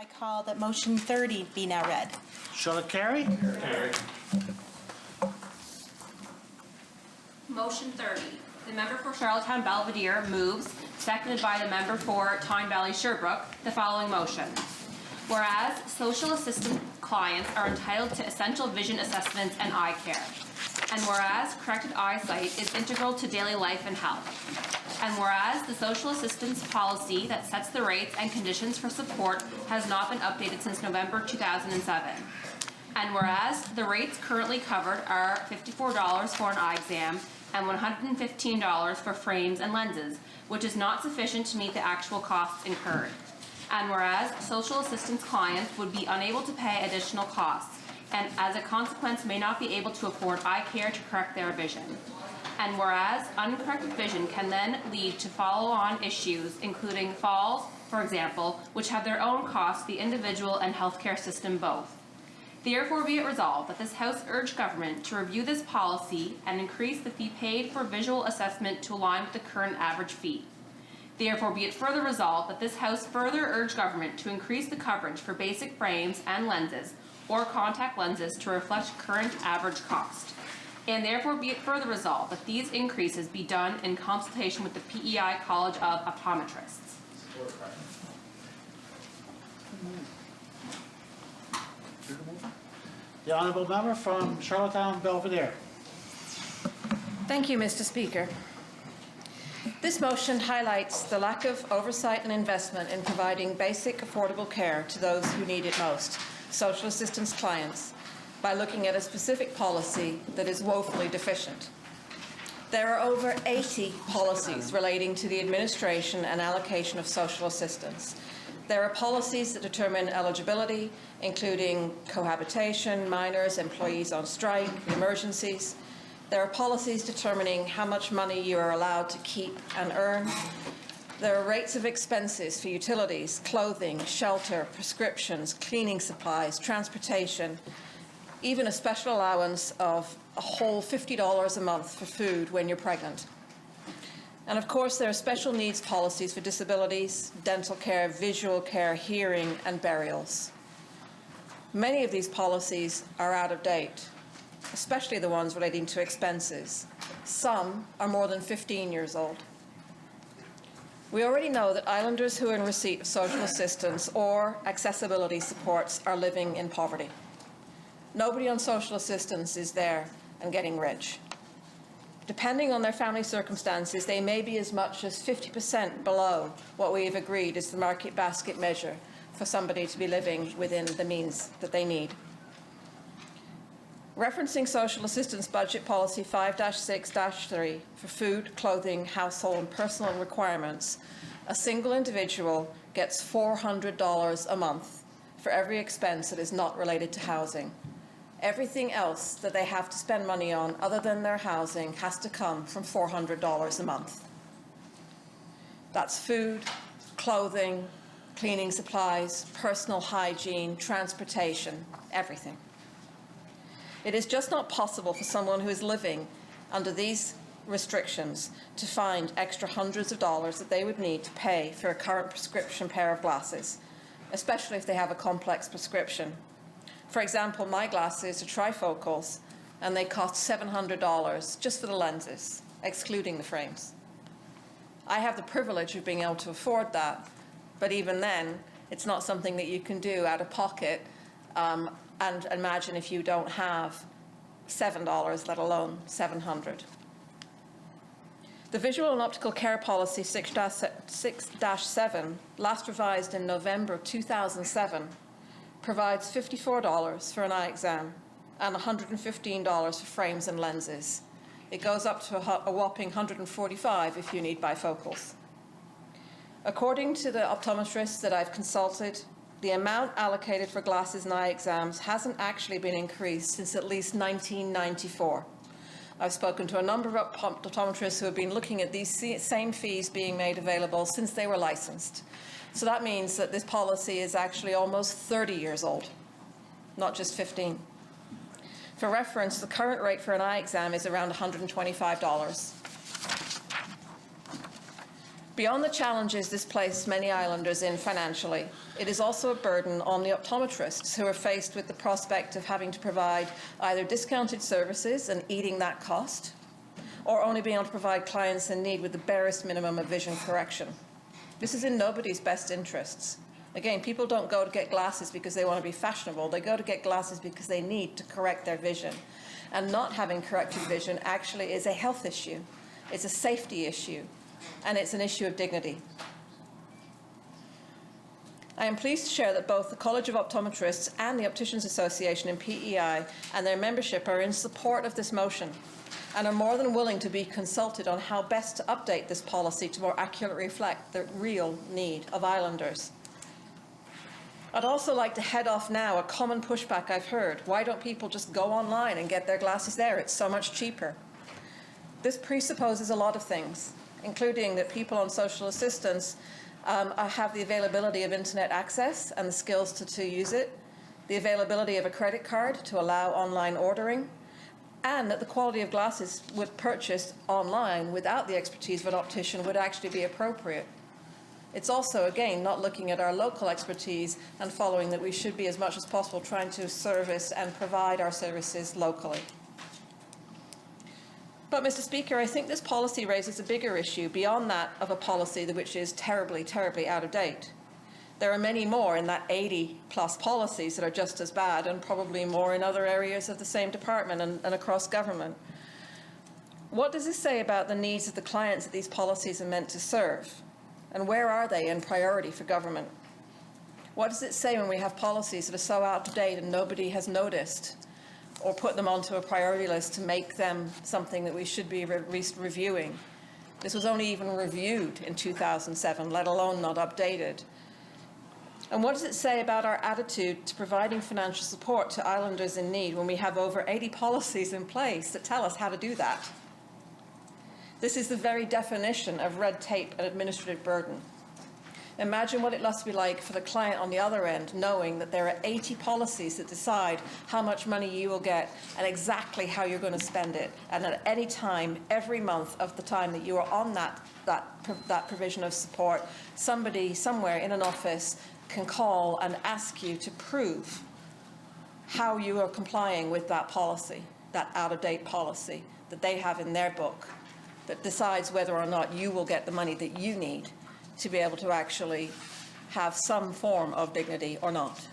I call that motion 30 be now read. Shall it carry? Carried. Motion 30. The member for Charlottetown Belvedere moves, seconded by the member for Tyne Valley Sherbrooke, the following motion. Whereas social assistance clients are entitled to essential vision assessments and eye care. And whereas corrected eyesight is integral to daily life and health. And whereas the social assistance policy that sets the rates and conditions for support has not been updated since November 2007. And whereas the rates currently covered are $54 for an eye exam and $115 for frames and lenses, which is not sufficient to meet the actual costs incurred. And whereas social assistance clients would be unable to pay additional costs, and as a consequence may not be able to afford eye care to correct their vision. And whereas uncorrected vision can then lead to follow-on issues, including falls, for example, which have their own costs to the individual and healthcare system both. Therefore be it resolved that this House urge government to review this policy and increase the fee paid for visual assessment to align with the current average fee. Therefore be it further resolved that this House further urge government to increase the coverage for basic frames and lenses or contact lenses to reflect current average cost. And therefore be it further resolved that these increases be done in consultation with the PEI College of Optometrists. The Honourable Member from Charlottetown Belvedere. Thank you, Mr. Speaker. This motion highlights the lack of oversight and investment in providing basic affordable care to those who need it most, social assistance clients, by looking at a specific policy that is woefully deficient. There are over 80 policies relating to the administration and allocation of social assistance. There are policies that determine eligibility, including cohabitation, minors, employees on strike, emergencies. There are policies determining how much money you are allowed to keep and earn. There are rates of expenses for utilities, clothing, shelter, prescriptions, cleaning supplies, transportation, even a special allowance of a whole $50 a month for food when you're pregnant. And of course, there are special needs policies for disabilities, dental care, visual care, hearing, and burials. Many of these policies are out of date, especially the ones relating to expenses. Some are more than 15 years old. We already know that islanders who are in receipt of social assistance or accessibility supports are living in poverty. Nobody on social assistance is there and getting rich. Depending on their family circumstances, they may be as much as 50% below what we have agreed is the market basket measure for somebody to be living within the means that they need. Referencing Social Assistance Budget Policy 5-6-3 for food, clothing, household and personal requirements, a single individual gets $400 a month for every expense that is not related to housing. Everything else that they have to spend money on other than their housing has to come from $400 a month. That's food, clothing, cleaning supplies, personal hygiene, transportation, everything. It is just not possible for someone who is living under these restrictions to find extra hundreds of dollars that they would need to pay for a current prescription pair of glasses, especially if they have a complex prescription. For example, my glasses are trifocals, and they cost $700 just for the lenses, excluding the frames. I have the privilege of being able to afford that, but even then, it's not something that you can do out of pocket, and imagine if you don't have $7, let alone $700. The Visual and Optical Care Policy 6-7, last revised in November 2007, provides $54 for an eye exam and $115 for frames and lenses. It goes up to a whopping $145 if you need bifocals. According to the optometrists that I've consulted, the amount allocated for glasses and eye exams hasn't actually been increased since at least 1994. I've spoken to a number of optometrists who have been looking at these same fees being made available since they were licensed. So that means that this policy is actually almost 30 years old, not just 15. For reference, the current rate for an eye exam is around $125. Beyond the challenges this places many islanders in financially, it is also a burden on the optometrists who are faced with the prospect of having to provide either discounted services and eating that cost, or only being able to provide clients in need with the barest minimum of vision correction. This is in nobody's best interests. Again, people don't go to get glasses because they want to be fashionable. They go to get glasses because they need to correct their vision. And not having corrected vision actually is a health issue. It's a safety issue. And it's an issue of dignity. I am pleased to share that both the College of Optometrists and the Opticians Association in PEI and their membership are in support of this motion and are more than willing to be consulted on how best to update this policy to more accurately reflect the real need of islanders. I'd also like to head off now a common pushback I've heard. Why don't people just go online and get their glasses there? It's so much cheaper. This presupposes a lot of things, including that people on social assistance have the availability of internet access and the skills to use it, the availability of a credit card to allow online ordering, and that the quality of glasses purchased online without the expertise of an optician would actually be appropriate. It's also, again, not looking at our local expertise and following that we should be, as much as possible, trying to service and provide our services locally. But, Mr. Speaker, I think this policy raises a bigger issue beyond that of a policy which is terribly, terribly out of date. There are many more in that 80-plus policies that are just as bad, and probably more in other areas of the same department and across government. What does this say about the needs of the clients that these policies are meant to serve? And where are they in priority for government? What does it say when we have policies that are so out of date and nobody has noticed or put them onto a priority list to make them something that we should be reviewing? This was only even reviewed in 2007, let alone not updated. And what does it say about our attitude to providing financial support to islanders in need when we have over 80 policies in place that tell us how to do that? This is the very definition of red tape and administrative burden. Imagine what it must be like for the client on the other end, knowing that there are 80 policies that decide how much money you will get and exactly how you're going to spend it. And at any time, every month of the time that you are on that provision of support, somebody somewhere in an office can call and ask you to prove how you are complying with that policy, that out-of-date policy that they have in their book, that decides whether or not you will get the money that you need to be able to actually have some form of dignity or not.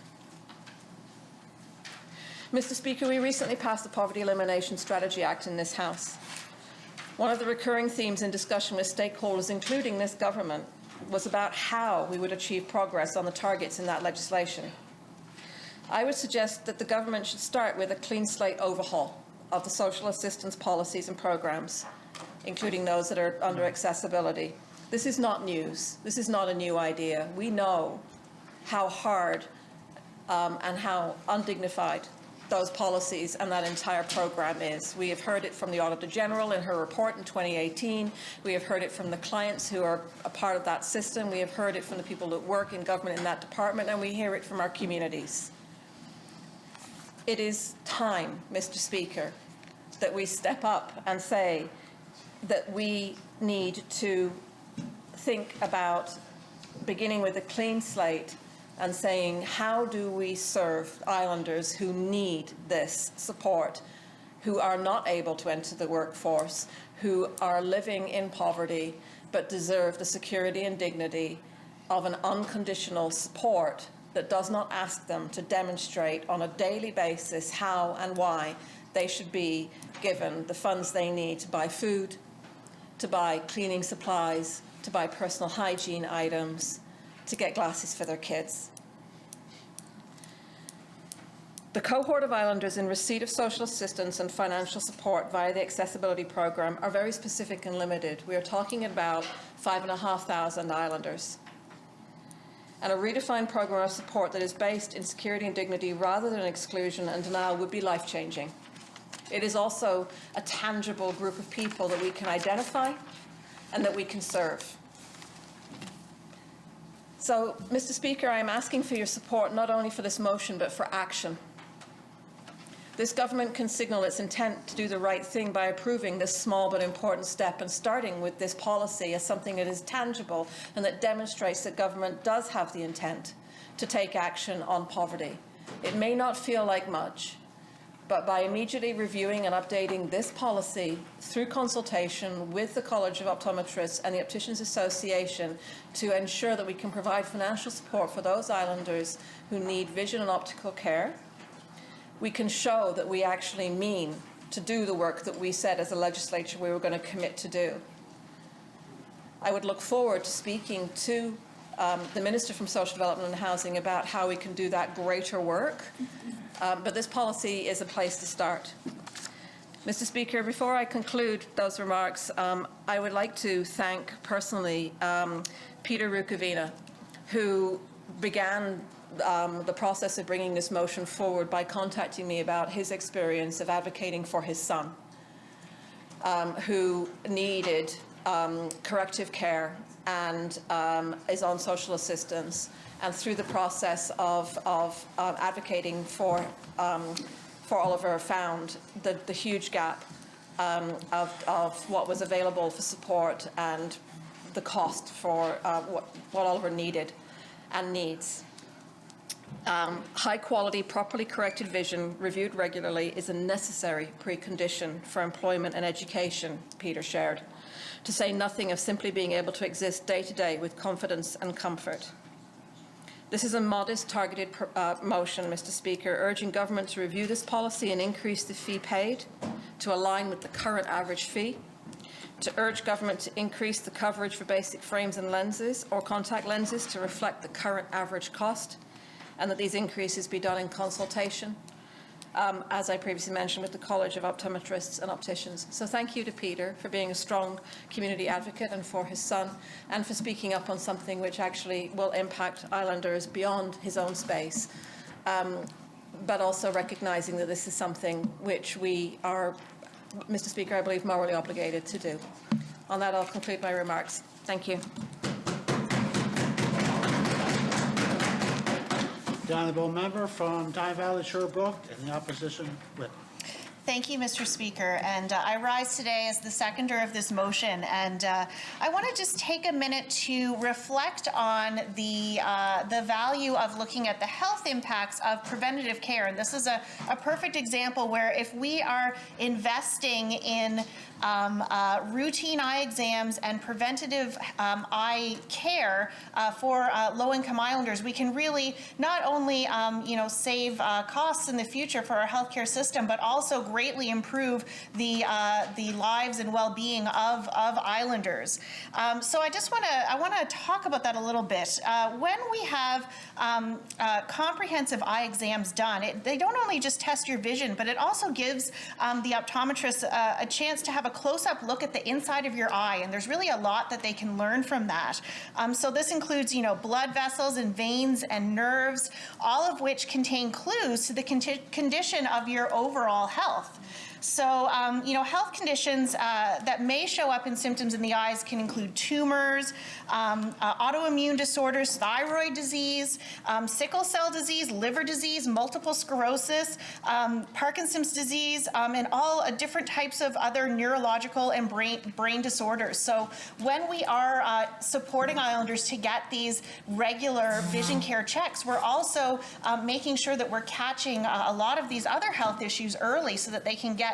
Mr. Speaker, we recently passed the Poverty Elimination Strategy Act in this House. One of the recurring themes in discussion with stakeholders, including this government, was about how we would achieve progress on the targets in that legislation. I would suggest that the government should start with a clean slate overhaul of the social assistance policies and programs, including those that are under accessibility. This is not news. This is not a new idea. We know how hard and how undignified those policies and that entire program is. We have heard it from the Auditor General in her report in 2018. We have heard it from the clients who are a part of that system. We have heard it from the people that work in government in that department, and we hear it from our communities. It is time, Mr. Speaker, that we step up and say that we need to think about beginning with a clean slate and saying, how do we serve islanders who need this support, who are not able to enter the workforce, who are living in poverty, but deserve the security and dignity of an unconditional support that does not ask them to demonstrate on a daily basis how and why they should be given the funds they need to buy food, to buy cleaning supplies, to buy personal hygiene items, to get glasses for their kids. The cohort of islanders in receipt of social assistance and financial support via the accessibility program are very specific and limited. We are talking about 5,500 islanders. And a redefined program of support that is based in security and dignity rather than exclusion and denial would be life-changing. It is also a tangible group of people that we can identify and that we can serve. So, Mr. Speaker, I am asking for your support not only for this motion but for action. This government can signal its intent to do the right thing by approving this small but important step and starting with this policy as something that is tangible and that demonstrates that government does have the intent to take action on poverty. It may not feel like much, but by immediately reviewing and updating this policy through consultation with the College of Optometrists and the Opticians Association to ensure that we can provide financial support for those islanders who need vision and optical care, we can show that we actually mean to do the work that we said as a legislature we were going to commit to do. I would look forward to speaking to the Minister from Social Development and Housing about how we can do that greater work, but this policy is a place to start. Mr. Speaker, before I conclude those remarks, I would like to thank personally Peter Rukavina, who began the process of bringing this motion forward by contacting me about his experience of advocating for his son, who needed corrective care and is on social assistance. And through the process of advocating for Oliver, found the huge gap of what was available for support and the cost for what Oliver needed and needs. High-quality, properly corrected vision reviewed regularly is a necessary precondition for employment and education, Peter shared, to say nothing of simply being able to exist day to day with confidence and comfort. This is a modest, targeted motion, Mr. Speaker, urging government to review this policy and increase the fee paid to align with the current average fee, to urge government to increase the coverage for basic frames and lenses or contact lenses to reflect the current average cost, and that these increases be done in consultation, as I previously mentioned, with the College of Optometrists and Opticians. So thank you to Peter for being a strong community advocate and for his son, and for speaking up on something which actually will impact islanders beyond his own space, but also recognising that this is something which we are, Mr. Speaker, I believe morally obligated to do. On that, I'll conclude my remarks. Thank you. The honourable member from Tyne Valley Sherbrooke and the opposition whip. Thank you, Mr. Speaker. And I rise today as the seconder of this motion. And I want to just take a minute to reflect on the value of looking at the health impacts of preventative care. And this is a perfect example where if we are investing in routine eye exams and preventative eye care for low-income islanders, we can really not only save costs in the future for our healthcare system, but also greatly improve the lives and well-being of islanders. So I want to talk about that a little bit. When we have comprehensive eye exams done, they don't only just test your vision, but it also gives the optometrist a chance to have a close-up look at the inside of your eye, and there's really a lot that they can learn from that. So this includes, blood vessels and veins and nerves, all of which contain clues to the condition of your overall health. So, health conditions that may show up in symptoms in the eyes can include tumors, autoimmune disorders, thyroid disease, sickle cell disease, liver disease, multiple sclerosis, Parkinson's disease, and all different types of other neurological and brain disorders. So when we are supporting islanders to get these regular vision care checks, we're also making sure that we're catching a lot of these other health issues early so that they can get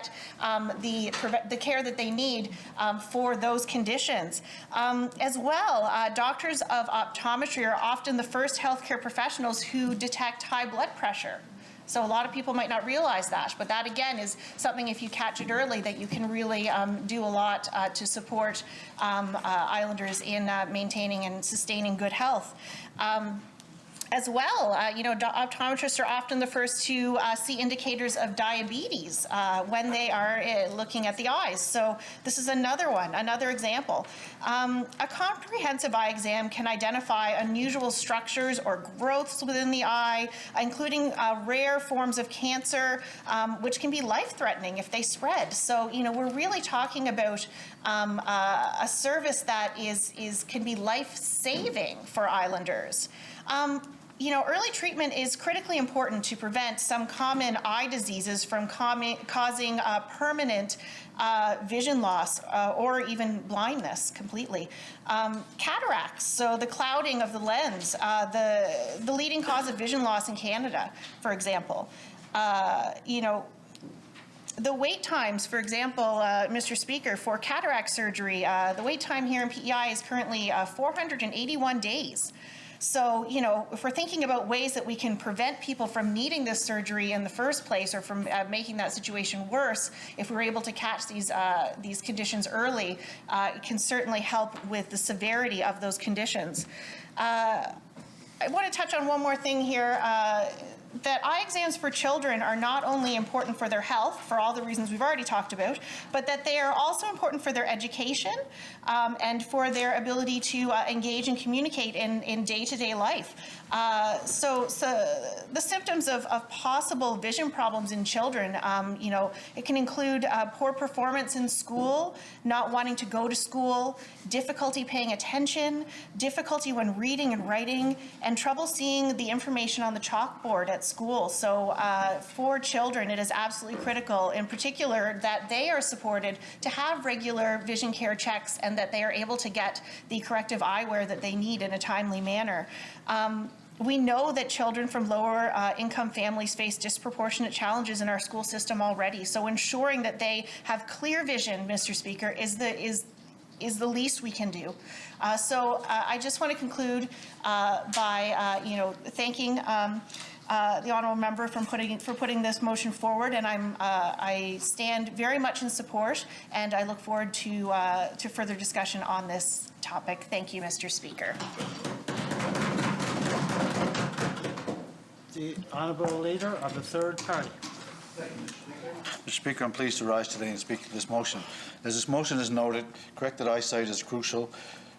the care that they need for those conditions. As well, doctors of optometry are often the first healthcare professionals who detect high blood pressure. So a lot of people might not realize that, but that again is something, if you catch it early, that you can really do a lot to support islanders in maintaining and sustaining good health. As well, optometrists are often the first to see indicators of diabetes when they are looking at the eyes. So this is another example. A comprehensive eye exam can identify unusual structures or growths within the eye, including rare forms of cancer, which can be life-threatening if they spread. So, we're really talking about a service that can be life-saving for islanders. you know, early treatment is critically important to prevent some common eye diseases from causing permanent vision loss or even blindness completely. Cataracts, so the clouding of the lens, the leading cause of vision loss in Canada, for example. You know, the wait times, for example, Mr. Speaker, for cataract surgery, the wait time here in PEI is currently 481 days. So, you know, if we're thinking about ways that we can prevent people from needing this surgery in the first place, or from making that situation worse, if we're able to catch these conditions early, it can certainly help with the severity of those conditions. I want to touch on one more thing here. That eye exams for children are not only important for their health, for all the reasons we've already talked about, but that they are also important for their education and for their ability to engage and communicate in day-to-day life. So the symptoms of possible vision problems in children, you know, it can include poor performance in school, not wanting to go to school, difficulty paying attention, difficulty when reading and writing, and trouble seeing the information on the chalkboard at school. So for children, it is absolutely critical, in particular, that they are supported to have regular vision care checks and that they are able to get the corrective eyewear that they need in a timely manner. We know that children from lower income families face disproportionate challenges in our school system already. So ensuring that they have clear vision, Mr. Speaker, is the least we can do. So I just want to conclude by you know, thanking the honourable member for putting this motion forward, and I stand very much in support, and I look forward to further discussion on this topic. Thank you, Mr. Speaker. The Honourable Leader of the Third Party. Mr. Speaker, I'm pleased to rise today and speak to this motion. As this motion is noted, corrected eyesight is crucial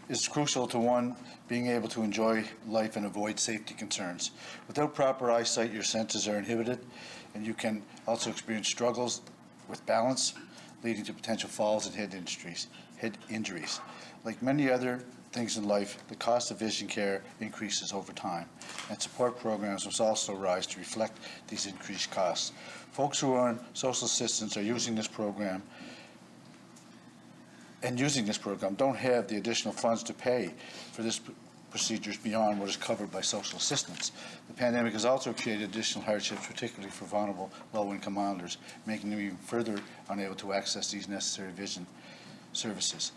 to one, being able to enjoy life and avoid safety concerns. Without proper eyesight, your senses are inhibited, and you can also experience struggles with balance, leading to potential falls and head injuries. Like many other things in life, the cost of vision care increases over time, and support programs must also rise to reflect these increased costs. Folks who are on social assistance are using this program don't have the additional funds to pay for this procedures beyond what is covered by social assistance. The pandemic has also created additional hardships, particularly for vulnerable low-income islanders, making them even further unable to access these necessary vision services.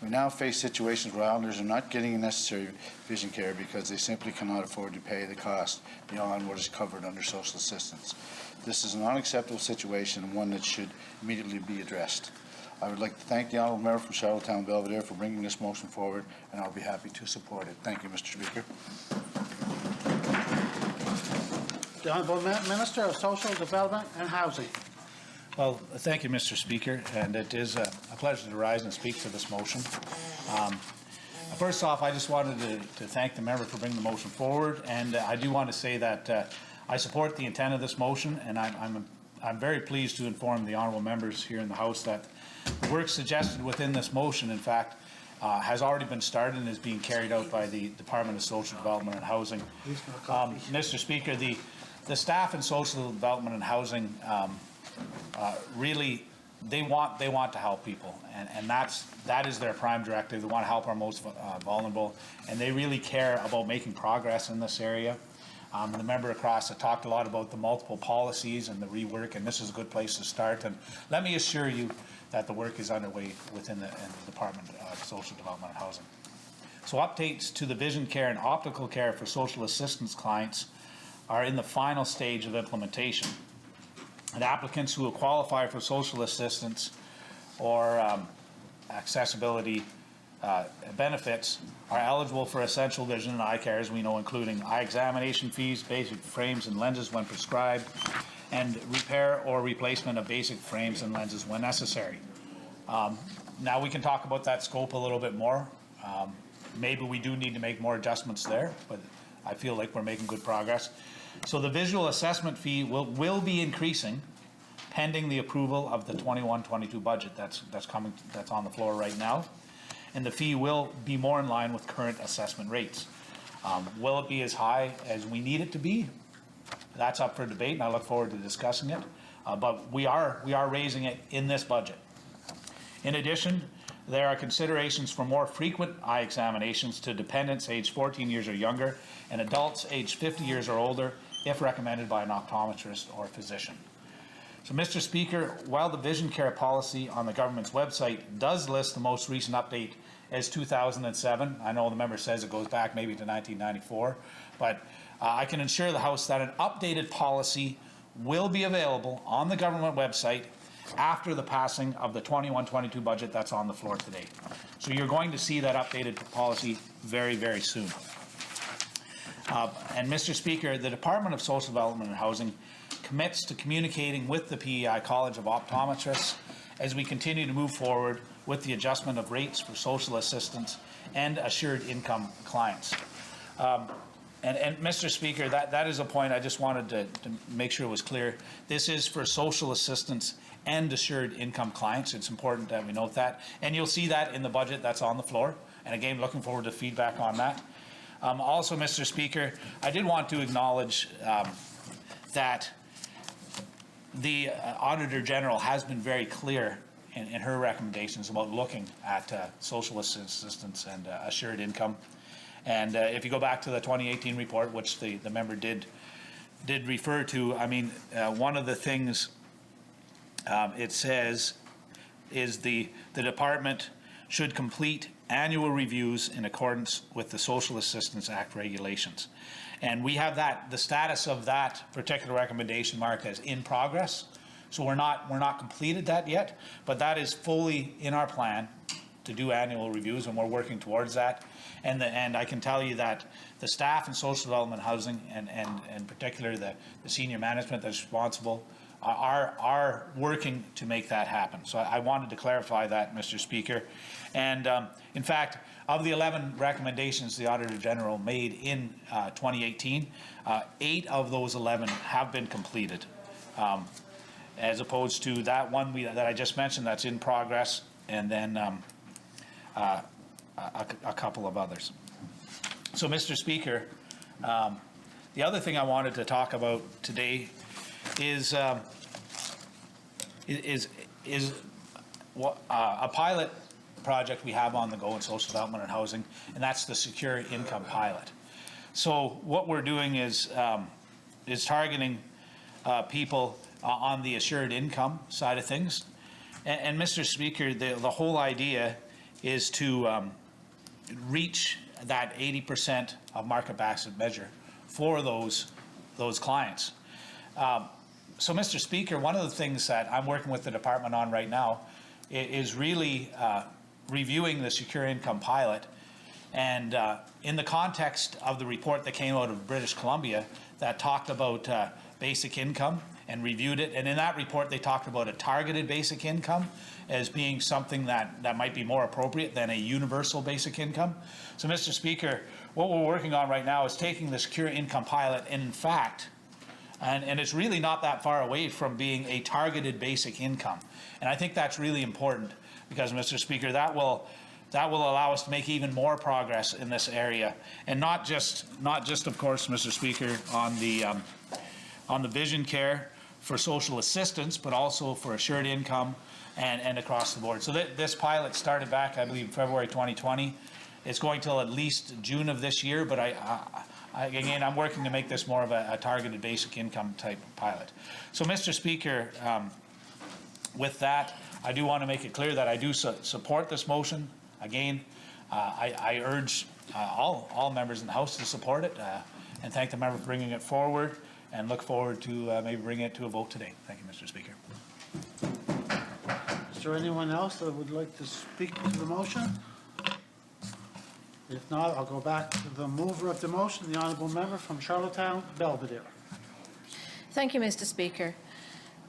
We now face situations where islanders are not getting necessary vision care because they simply cannot afford to pay the cost beyond what is covered under social assistance. This is an unacceptable situation and one that should immediately be addressed. I would like to thank the Honourable Member from Charlottetown Belvedere for bringing this motion forward, and I'll be happy to support it. Thank you, Mr. Speaker. The Honourable Minister of Social Development and Housing. Well, thank you, Mr. Speaker, and it is a pleasure to rise and speak to this motion. First off, I just wanted to thank the member for bringing the motion forward, and I do want to say that I support the intent of this motion, and I'm very pleased to inform the honourable members here in the House that the work suggested within this motion, in fact, has already been started and is being carried out by the Department of Social Development and Housing. Mr. Speaker, the staff in Social Development and Housing really, they want to help people, and that is their prime directive. They want to help our most vulnerable, and they really care about making progress in this area. The member across talked a lot about the multiple policies and the rework, and this is a good place to start. And let me assure you that the work is underway within the Department of Social Development and Housing. So updates to the vision care and optical care for social assistance clients are in the final stage of implementation. And applicants who will qualify for social assistance or accessibility benefits are eligible for essential vision and eye care, as we know, including eye examination fees, basic frames and lenses when prescribed, and repair or replacement of basic frames and lenses when necessary. Now we can talk about that scope a little bit more. Maybe we do need to make more adjustments there, but I feel like we're making good progress. So the visual assessment fee will be increasing pending the approval of the 21-22 budget that's on the floor right now, and the fee will be more in line with current assessment rates. Will it be as high as we need it to be? That's up for debate, and I look forward to discussing it. But we are raising it in this budget. In addition, there are considerations for more frequent eye examinations to dependents aged 14 years or younger and adults aged 50 years or older, if recommended by an optometrist or physician. So, Mr. Speaker, while the vision care policy on the government's website does list the most recent update as 2007, I know the member says it goes back maybe to 1994, but I can assure the House that an updated policy will be available on the government website after the passing of the 21-22 budget that's on the floor today. So you're going to see that updated policy very, very soon. And Mr. Speaker, the Department of Social Development and Housing commits to communicating with the PEI College of Optometrists as we continue to move forward with the adjustment of rates for social assistance and assured income clients. And Mr. Speaker, that is a point I just wanted to make sure was clear. This is for social assistance and assured income clients. It's important that we note that. And you'll see that in the budget that's on the floor. And again, looking forward to feedback on that. Also, Mr. Speaker, I did want to acknowledge that the Auditor General has been very clear in her recommendations about looking at social assistance and assured income. And if you go back to the 2018 report, which the member did refer to, I mean, one of the things it says is the department should complete annual reviews in accordance with the Social Assistance Act regulations. And we have that, the status of that particular recommendation marked as in progress. So we're not completed that yet, but that is fully in our plan to do annual reviews, and we're working towards that. And I can tell you that the staff in social development housing and in particular the senior management that's responsible are working to make that happen. So I wanted to clarify that, Mr. Speaker. And in fact, of the 11 recommendations the Auditor General made in 2018, 8 of those 11 have been completed, as opposed to that one that I just mentioned that's in progress, and then a couple of others. So, Mr. Speaker, the other thing I wanted to talk about today is a pilot project we have on the go in social development and housing, and that's the Secure Income Pilot. So what we're doing is targeting people on the assured income side of things. And Mr. Speaker, the whole idea is to reach that 80% of market basket measure for those clients. So, Mr. Speaker, one of the things that I'm working with the department on right now is really reviewing the Secure Income Pilot. And in the context of the report that came out of British Columbia that talked about basic income and reviewed it, and in that report they talked about a targeted basic income as being something that might be more appropriate than a universal basic income. So, Mr. Speaker, what we're working on right now is taking the Secure Income Pilot and, in fact, and it's really not that far away from being a targeted basic income. And I think that's really important because, Mr. Speaker, that will allow us to make even more progress in this area, and not just of course, Mr. Speaker, on the vision care for social assistance, but also for assured income and across the board. So this pilot started back, I believe, February 2020. It's going till at least June of this year, but again, I'm working to make this more of a targeted basic income type pilot. So, Mr. Speaker, with that, I do want to make it clear that I do support this motion. Again, I urge all members in the House to support it and thank the member for bringing it forward, and look forward to maybe bringing it to a vote today. Thank you, Mr. Speaker. Is there anyone else that would like to speak to the motion? If not, I'll go back to the mover of the motion, the honourable member from Charlottetown, Belvedere. Thank you, Mr. Speaker.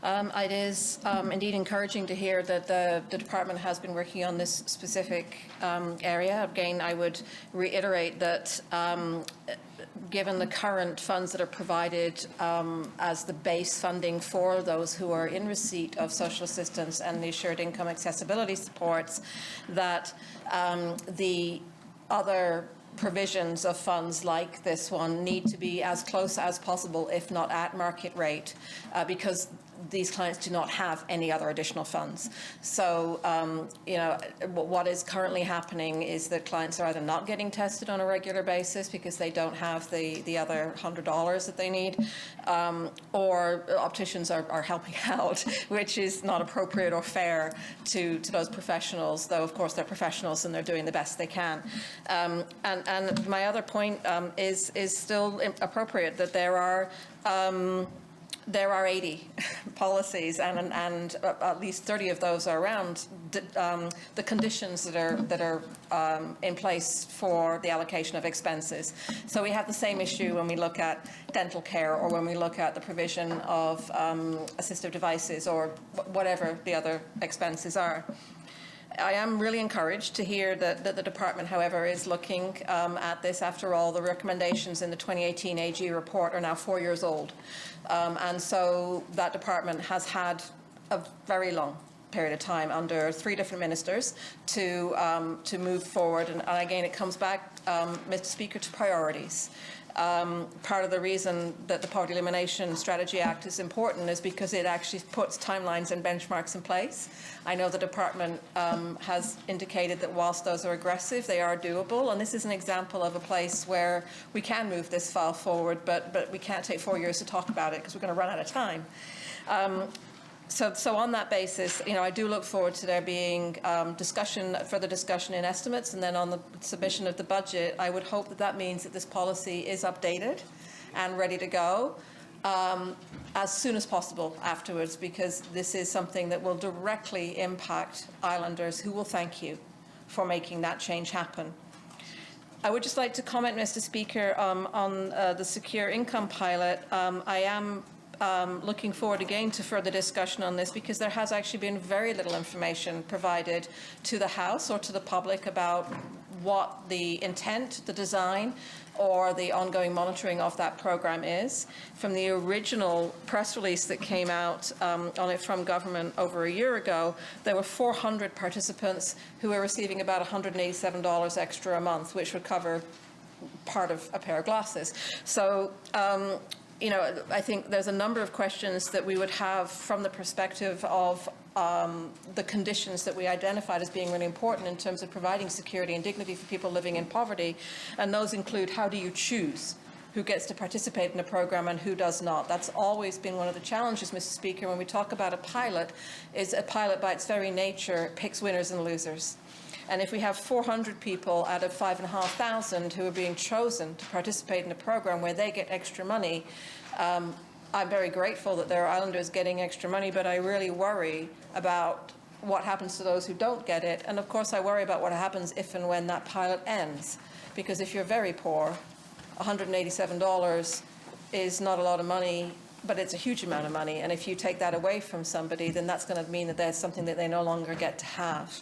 It is indeed encouraging to hear that the department has been working on this specific area. Again, I would reiterate that given the current funds that are provided as the base funding for those who are in receipt of social assistance and the assured income accessibility supports, that the other provisions of funds like this one need to be as close as possible, if not at market rate, because these clients do not have any other additional funds. So, what is currently happening is that clients are either not getting tested on a regular basis because they don't have the other $100 that they need, or opticians are helping out, which is not appropriate or fair to those professionals, though, of course, they're professionals and they're doing the best they can. And my other point is still appropriate, that there are 80 policies, and at least 30 of those are around the conditions that are in place for the allocation of expenses. So we have the same issue when we look at dental care, or when we look at the provision of assistive devices, or whatever the other expenses are. I am really encouraged to hear that the department, however, is looking at this. After all, the recommendations in the 2018 AG report are now 4 years old. And so that department has had a very long period of time under 3 different ministers to move forward. And again, it comes back, Mr. Speaker, to priorities. Part of the reason that the Poverty Elimination Strategy Act is important is because it actually puts timelines and benchmarks in place. I know the department has indicated that whilst those are aggressive, they are doable, and this is an example of a place where we can move this file forward, but we can't take 4 years to talk about it because we're going to run out of time. So on that basis, I do look forward to there being further discussion in estimates, and then on the submission of the budget, I would hope that means that this policy is updated and ready to go as soon as possible afterwards, because this is something that will directly impact islanders who will thank you for making that change happen. I would just like to comment, Mr. Speaker, on the secure income pilot. I am looking forward again to further discussion on this, because there has actually been very little information provided to the House or to the public about what the intent, the design, or the ongoing monitoring of that program is. From the original press release that came out on it from government over a year ago, there were 400 participants who were receiving about $187 extra a month, which would cover part of a pair of glasses. So, I think there's a number of questions that we would have from the perspective of the conditions that we identified as being really important in terms of providing security and dignity for people living in poverty. And those include, how do you choose who gets to participate in a program and who does not? That's always been one of the challenges, Mr. Speaker, when we talk about a pilot, is a pilot by its very nature picks winners and losers. And if we have 400 people out of 5,500 who are being chosen to participate in a program where they get extra money, I'm very grateful that there are islanders getting extra money, but I really worry about what happens to those who don't get it. And of course, I worry about what happens if and when that pilot ends. Because if you're very poor, $187 is not a lot of money, but it's a huge amount of money. And if you take that away from somebody, then that's going to mean that there's something that they no longer get to have.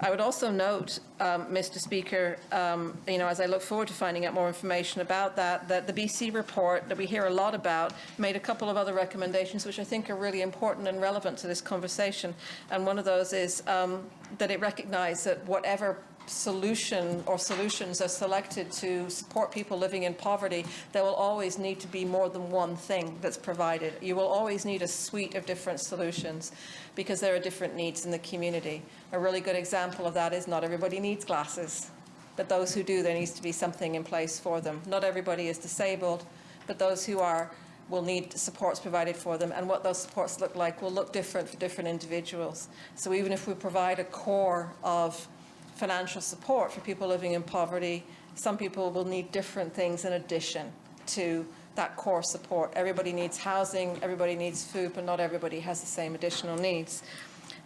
I would also note, Mr. Speaker, as I look forward to finding out more information about that the BC report that we hear a lot about made a couple of other recommendations which I think are really important and relevant to this conversation. And one of those is that it recognized that whatever solution or solutions are selected to support people living in poverty, there will always need to be more than one thing that's provided. You will always need a suite of different solutions because there are different needs in the community. A really good example of that is not everybody needs glasses, but those who do, there needs to be something in place for them. Not everybody is disabled, but those who are will need supports provided for them, and what those supports look like will look different for different individuals. So even if we provide a core of financial support for people living in poverty, some people will need different things in addition to that core support. Everybody needs housing, everybody needs food, but not everybody has the same additional needs.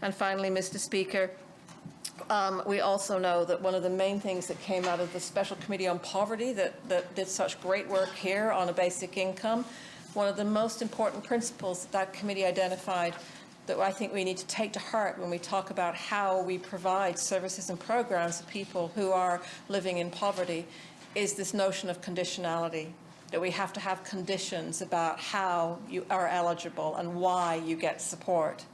And finally, Mr. Speaker, we also know that one of the main things that came out of the Special Committee on Poverty that did such great work here on a basic income, one of the most important principles that committee identified that I think we need to take to heart when we talk about how we provide services and programs to people who are living in poverty is this notion of conditionality, that we have to have conditions about how you are eligible and why you get support.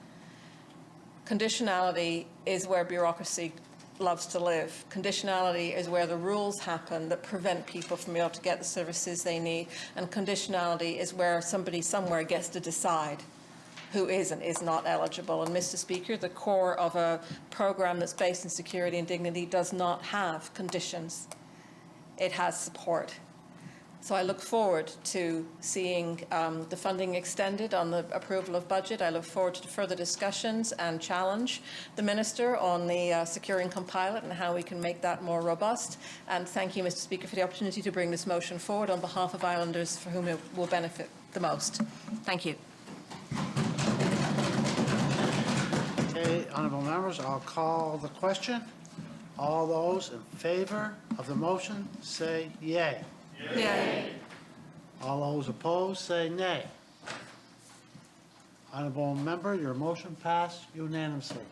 Conditionality is where bureaucracy loves to live. Conditionality is where the rules happen that prevent people from being able to get the services they need, and conditionality is where somebody somewhere gets to decide who is and is not eligible. And Mr. Speaker, the core of a programme that's based in security and dignity does not have conditions. It has support. So I look forward to seeing the funding extended on the approval of budget. I look forward to further discussions and challenge the Minister on the Secure Income Pilot and how we can make that more robust. And thank you, Mr. Speaker, for the opportunity to bring this motion forward on behalf of Islanders for whom it will benefit the most. Thank you. Okay, honourable members, I'll call the question. All those in favour of the motion, say yea. Yay. All those opposed, say nay. Honourable member, your motion passed unanimously.